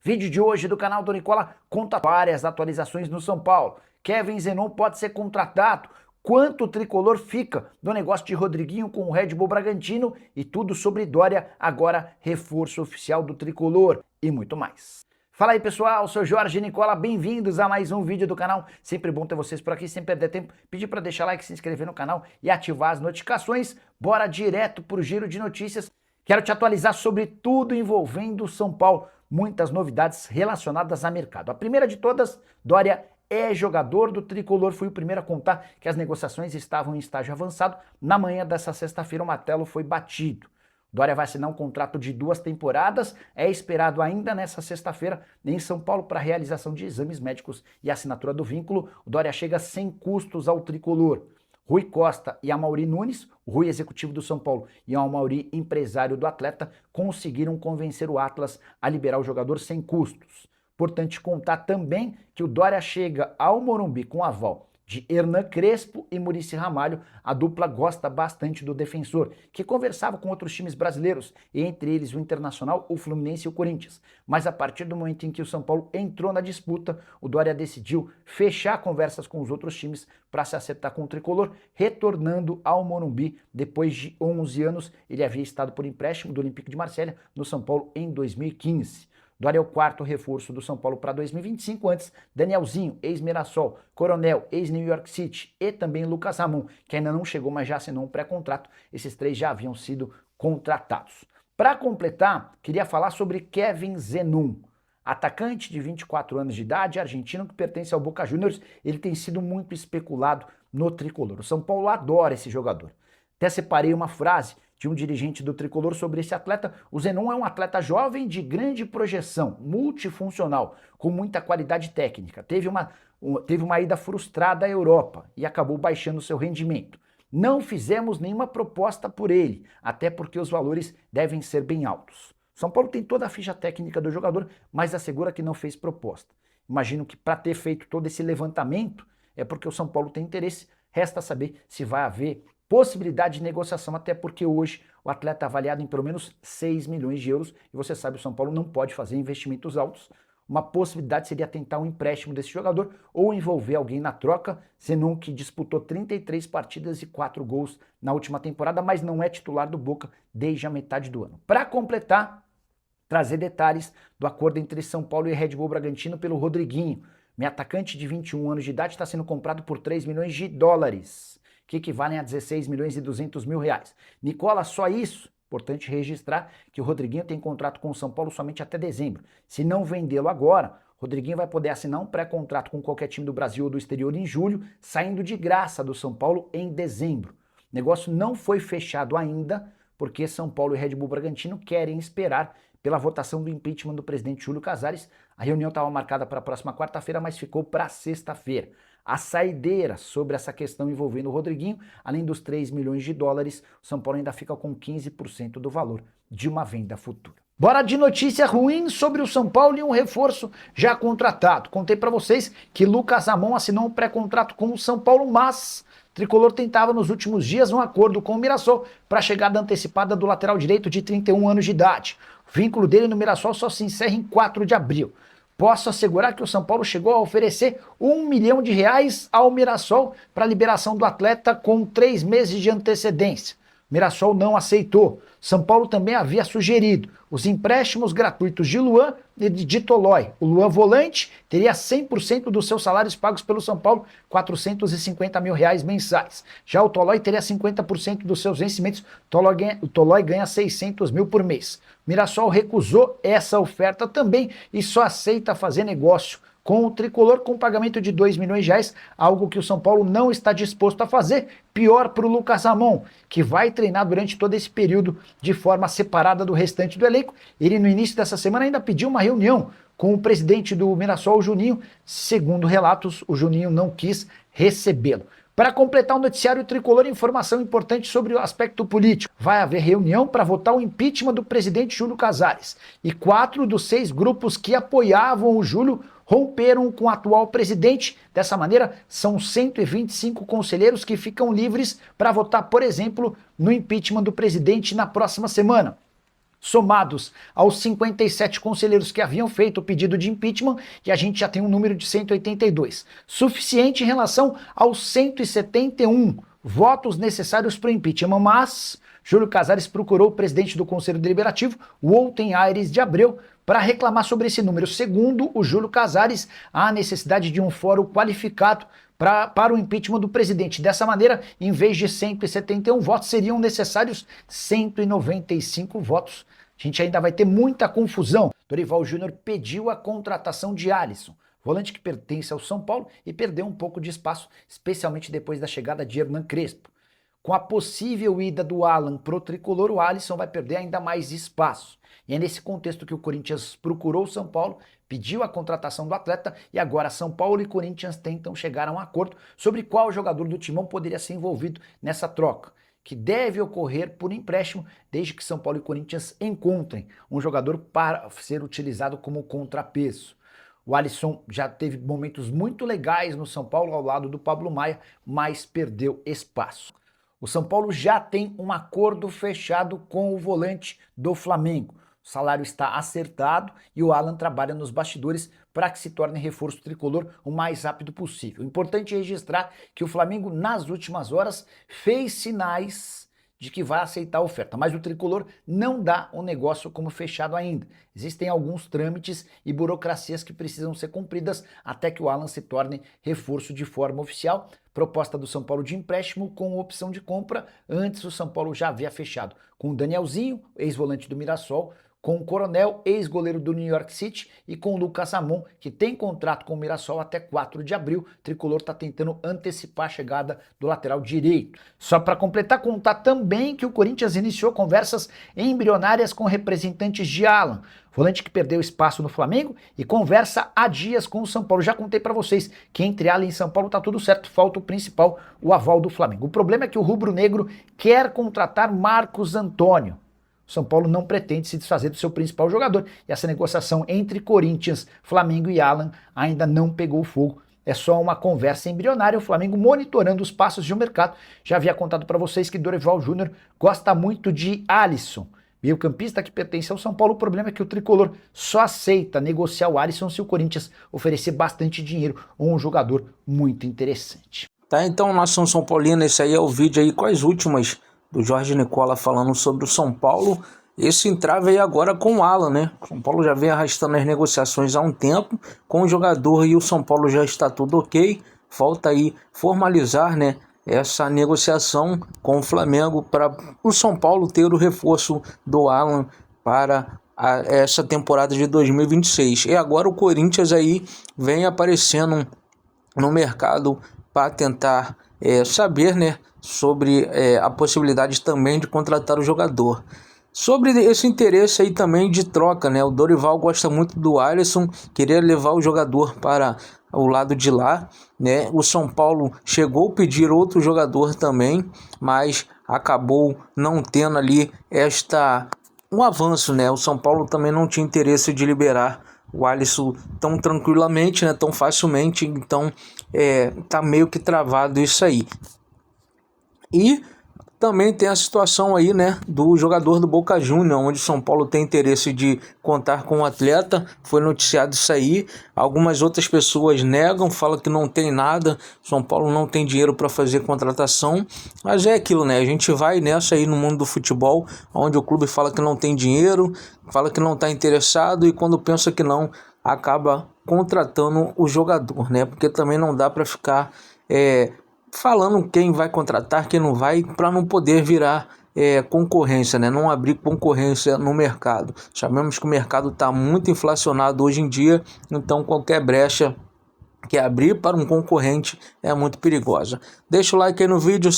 Vídeo de hoje do canal do Nicola conta várias atualizações no São Paulo. Kevin Zenon pode ser contratado. Quanto o tricolor fica do negócio de Rodriguinho com o Red Bull Bragantino e tudo sobre Dória, agora reforço oficial do tricolor e muito mais. Fala aí pessoal, sou Jorge Nicola, bem-vindos a mais um vídeo do canal. Sempre bom ter vocês por aqui, sem perder tempo. Pedir para deixar like, se inscrever no canal e ativar as notificações. Bora direto pro giro de notícias. Quero te atualizar sobre tudo envolvendo o São Paulo. Muitas novidades relacionadas a mercado. A primeira de todas, Dória é jogador do tricolor. Fui o primeiro a contar que as negociações estavam em estágio avançado. Na manhã dessa sexta-feira o martelo foi batido. Dória vai assinar um contrato de 2 temporadas, é esperado ainda nessa sexta-feira em São Paulo para a realização de exames médicos e assinatura do vínculo. O Dória chega sem custos ao tricolor. Rui Costa e Amaury Nunes, o Rui executivo do São Paulo e o Amaury empresário do atleta, conseguiram convencer o Atlas a liberar o jogador sem custos. Importante contar também que o Dória chega ao Morumbi com aval de Hernan Crespo e Muricy Ramalho. A dupla gosta bastante do defensor, que conversava com outros times brasileiros, e entre eles o Internacional, o Fluminense e o Corinthians. Mas a partir do momento em que o São Paulo entrou na disputa, o Dória decidiu fechar conversas com os outros times para se acertar com o tricolor, retornando ao Morumbi depois de 11 anos. Ele havia estado por empréstimo do Olympique de Marselha no São Paulo em 2015. Dória é o 4º reforço do São Paulo para 2025, antes Danielzinho, ex-Mirassol, Coronel, ex-New York City e também Lucas Ramon, que ainda não chegou, mas já assinou um pré-contrato. Esses 3 já haviam sido contratados. Para completar, queria falar sobre Kevin Zenon, atacante de 24 anos de idade, argentino que pertence ao Boca Juniors. Ele tem sido muito especulado no tricolor. O São Paulo adora esse jogador. Até separei uma frase de um dirigente do tricolor sobre esse atleta. O Zenon é um atleta jovem de grande projeção, multifuncional, com muita qualidade técnica. Teve uma ida frustrada à Europa e acabou baixando seu rendimento. Não fizemos nenhuma proposta por ele, até porque os valores devem ser bem altos. São Paulo tem toda a ficha técnica do jogador, mas assegura que não fez proposta. Imagino que para ter feito todo esse levantamento é porque o São Paulo tem interesse. Resta saber se vai haver possibilidade de negociação, até porque hoje o atleta é avaliado em pelo menos 6 milhões de euros e você sabe, o São Paulo não pode fazer investimentos altos. Uma possibilidade seria tentar um empréstimo desse jogador ou envolver alguém na troca. Zenon, que disputou 33 partidas e 4 gols na última temporada, mas não é titular do Boca desde a metade do ano. Para completar, trazer detalhes do acordo entre São Paulo e Red Bull Bragantino pelo Rodriguinho. Meu atacante de 21 anos de idade está sendo comprado por 3 milhões de dólares. Que equivalem a 16 milhões e 200 mil reais. Nicola, só isso? Importante registrar que o Rodriguinho tem contrato com o São Paulo somente até dezembro. Se não vendê-lo agora, o Rodriguinho vai poder assinar um pré-contrato com qualquer time do Brasil ou do exterior em julho, saindo de graça do São Paulo em dezembro. O negócio não foi fechado ainda, porque São Paulo e Red Bull Bragantino querem esperar pela votação do impeachment do presidente Júlio Casares. A reunião estava marcada para a próxima quarta-feira, mas ficou para sexta-feira. A saideira sobre essa questão envolvendo o Rodriguinho, além dos 3 milhões de dólares, o São Paulo ainda fica com 15% do valor de uma venda futura. Bora de notícia ruim sobre o São Paulo e um reforço já contratado. Contei para vocês que Lucas Ramon assinou um pré-contrato com o São Paulo, mas o tricolor tentava nos últimos dias um acordo com o Mirassol para a chegada antecipada do lateral direito de 31 anos de idade. O vínculo dele no Mirassol só se encerra em 4 de abril. Posso assegurar que o São Paulo chegou a oferecer R$1 milhão ao Mirassol para a liberação do atleta com 3 meses de antecedência. O Mirassol não aceitou. São Paulo também havia sugerido os empréstimos gratuitos de Luan e de Tolói. O Luan volante teria 100% dos seus salários pagos pelo São Paulo, R$450 mil mensais. Já o Tolói teria 50% dos seus vencimentos. O Tolói ganha 600 mil por mês. O Mirassol recusou essa oferta também e só aceita fazer negócio com o tricolor com pagamento de R$2 milhões, algo que o São Paulo não está disposto a fazer. Pior para o Lucas Ramon, que vai treinar durante todo esse período de forma separada do restante do elenco. Ele, no início dessa semana, ainda pediu uma reunião com o presidente do Mirassol, o Juninho. Segundo relatos, o Juninho não quis recebê-lo. Para completar o noticiário tricolor, informação importante sobre o aspecto político. Vai haver reunião para votar o impeachment do presidente Júlio Casares. E 4 dos 6 grupos que apoiavam o Júlio romperam com o atual presidente. Dessa maneira, são 125 conselheiros que ficam livres para votar, por exemplo, no impeachment do presidente na próxima semana. somados aos 57 conselheiros que haviam feito o pedido de impeachment, e a gente já tem um número de 182, suficiente em relação aos 171 votos necessários para o impeachment, mas Júlio Casares procurou o presidente do Conselho Deliberativo, Wolten Aires de Abreu, para reclamar sobre esse número. Segundo o Júlio Casares, há necessidade de um fórum qualificado para o impeachment do presidente. Dessa maneira, em vez de 171 votos, seriam necessários 195 votos. A gente ainda vai ter muita confusão. Dorival Júnior pediu a contratação de Alisson, volante que pertence ao São Paulo e perdeu um pouco de espaço, especialmente depois da chegada de Hernan Crespo. Com a possível ida do Alan pro tricolor, o Alisson vai perder ainda mais espaço. E é nesse contexto que o Corinthians procurou o São Paulo, pediu a contratação do atleta e agora São Paulo e Corinthians tentam chegar a um acordo sobre qual jogador do Timão poderia ser envolvido nessa troca, que deve ocorrer por empréstimo desde que São Paulo e Corinthians encontrem um jogador para ser utilizado como contrapeso. O Alisson já teve momentos muito legais no São Paulo ao lado do Pablo Maia, mas perdeu espaço. O São Paulo já tem um acordo fechado com o volante do Flamengo. O salário está acertado e o Alan trabalha nos bastidores para que se torne reforço tricolor o mais rápido possível. Importante registrar que o Flamengo, nas últimas horas, fez sinais de que vai aceitar a oferta, mas o tricolor não dá o negócio como fechado ainda. Existem alguns trâmites e burocracias que precisam ser cumpridas até que o Alan se torne reforço de forma oficial. Proposta do São Paulo de empréstimo com opção de compra. Antes o São Paulo já havia fechado com o Danielzinho, ex-volante do Mirassol, com o Coronel, ex-goleiro do New York City, e com o Lucas Ramon, que tem contrato com o Mirassol até 4 de abril. O tricolor está tentando antecipar a chegada do lateral direito. Só para completar, contar também que o Corinthians iniciou conversas embrionárias com representantes de Alan, volante que perdeu espaço no Flamengo e conversa há dias com o São Paulo. Já contei para vocês que entre Alan e São Paulo tá tudo certo, falta o principal, o aval do Flamengo. O problema é que o rubro-negro quer contratar Marcos Antônio. São Paulo não pretende se desfazer do seu principal jogador e essa negociação entre Corinthians, Flamengo e Alan ainda não pegou fogo. É só uma conversa embrionária, o Flamengo monitorando os passos de um mercado. Já havia contado para vocês que Dorival Júnior gosta muito de Alisson, meio-campista que pertence ao São Paulo. O problema é que o tricolor só aceita negociar o Alisson se o Corinthians oferecer bastante dinheiro ou um jogador muito interessante. Tá, então, nação São Paulina, esse aí é o vídeo aí com as últimas do Jorge Nicola falando sobre o São Paulo. Esse entrave aí agora com o Alan, né? O São Paulo já vem arrastando as negociações há um tempo com o jogador e o São Paulo já está tudo ok. Falta aí formalizar, né, essa negociação com o Flamengo para o São Paulo ter o reforço do Alan para essa temporada de 2026. E agora o Corinthians aí vem aparecendo no mercado para tentar saber, né, sobre a possibilidade também de contratar o jogador. Sobre esse interesse aí também de troca, né, o Dorival gosta muito do Alisson, queria levar o jogador para o lado de lá, né? O São Paulo chegou a pedir outro jogador também, mas acabou não tendo ali um avanço, né? O São Paulo também não tinha interesse de liberar o Alisson tão tranquilamente, né, tão facilmente, então tá meio que travado isso aí. E também tem a situação aí, né, do jogador do Boca Juniors, onde o São Paulo tem interesse de contar com o atleta. Foi noticiado isso aí. Algumas outras pessoas negam, falam que não tem nada, São Paulo não tem dinheiro para fazer contratação. Mas é aquilo, né? A gente vai nessa aí no mundo do futebol, onde o clube fala que não tem dinheiro, fala que não está interessado e quando pensa que não, acaba contratando o jogador, né? Porque também não dá para ficar falando quem vai contratar, quem não vai, para não poder virar concorrência, né? Não abrir concorrência no mercado. Sabemos que o mercado está muito inflacionado hoje em dia, então qualquer brecha que abrir para um concorrente é muito perigosa. Deixa o like aí no vídeo.